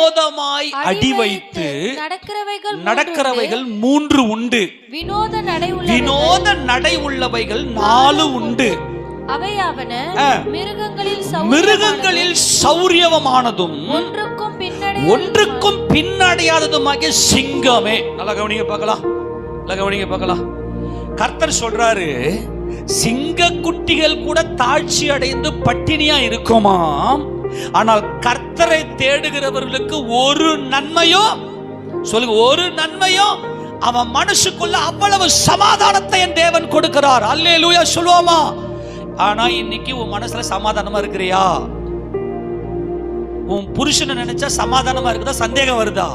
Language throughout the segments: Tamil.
வினோதமாய் அடி வைத்து நடக்கிறவைகள் 3 உண்டு. வினோத நடை உள்ளவைகள் 4 உண்டு. அவையாவன மிருகங்களில் சௌரியமானதும் ஒன்றுக்கும் பின்னடையாததுமாகிய சிங்கமே. நல்லா கவனிங்க பார்க்கலாம். கர்த்தர் சொல்றாரு, சிங்க குட்டிகள் கூட தாழ்ச்சி அடைந்து பட்டினியா இருக்குமாம். ஆனால் கர்த்தரை தேடுகிறவர்களுக்கு ஒரு நன்மையோ, சொல்லுங்க, ஒரு நன்மையோ, அவன் மனசுக்குள்ள அவ்வளவு சமாதானத்தை என் தேவன் கொடுக்கிறார். அல்லேலூயா சொல்லுவோமா? ஆனா இன்னைக்கு உன் மனசுல சமாதானமா இருக்கிறியா? உன் புருஷனை நினைச்சா சமாதானமா இருக்குதா? சந்தேகம் வருதா?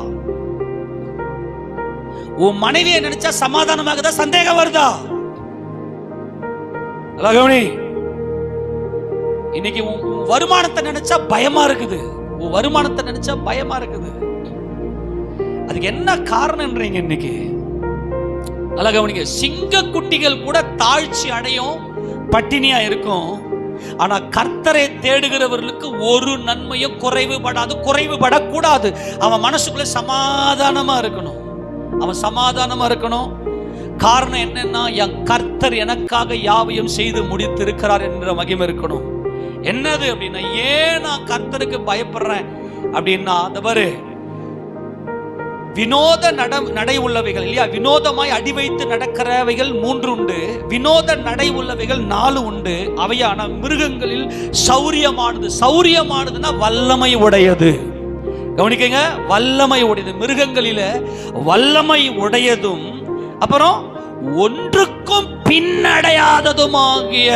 உன் மனைவியை நினைச்சா சமாதானமா இருக்குதா? சந்தேகம் வருதா? இன்னைக்கு உன் வருமானத்தை நினைச்சா பயமா இருக்குது. உன் வருமானத்தை நினைச்சா பயமா இருக்குது. அதுக்கு என்ன காரணம்ன்றீங்க? இன்னைக்கு நல்லா கவனிங்க. சிங்க குட்டிகள் கூட தாழ்ச்சி அடையும், பட்டினியா இருக்கும். ஆனா கர்த்தரை தேடுகிறவர்களுக்கு ஒரு நன்மையும் குறைவுபடக்கூடாது. அவன் மனசுக்குள்ள சமாதானமா இருக்கணும். காரணம் என்னன்னா, என் கர்த்தர் எனக்காக யாவையும் செய்து முடித்திருக்கிறார் என்ற மகிமை இருக்கணும். என்னது அப்படின்னா, ஏன் நான் கர்த்தருக்கு பயப்படுறேன் அப்படின்னா, அந்த பாரு, வினோத நடை உள்ளவைகள் இல்லையா, வினோதமாய் அடி வைத்து நடக்கிறவைகள் 3 உண்டு. வினோத நடை உள்ளவைகள் 4 உண்டு. அவையான மிருகங்களில் சௌரியமானதுன்னா வல்லமை உடையது. கவனிக்கங்க, வல்லமை உடையது. மிருகங்களில வல்லமை உடையதும், அப்புறம் ஒன்றுக்கும் பின்னடையாததுமாகிய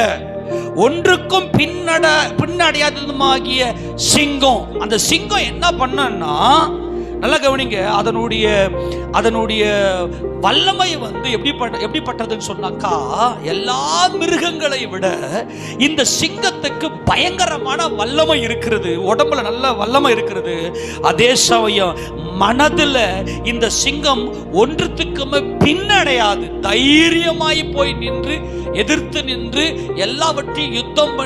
சிங்கம். அந்த சிங்கம் என்ன பண்ணா, நல்லா கவனிங்க, அதனுடைய வல்லமை எப்படிப்பட்டதுன்னு சொன்னாக்கா, எல்லா மிருகங்களை விட இந்த சிங்கத்துக்கு பயங்கரமான வல்லமை இருக்கிறது. உடம்புல நல்ல வல்லமை இருக்கிறது. அதே சமயம் மனதுல இந்த சிங்கம் ஒன்றுத்துக்குமே பின்னடையாது. தைரியமாய் போய் எதிர்த்து நின்று எல்லாவற்றையும் யுத்தம் பண்ணி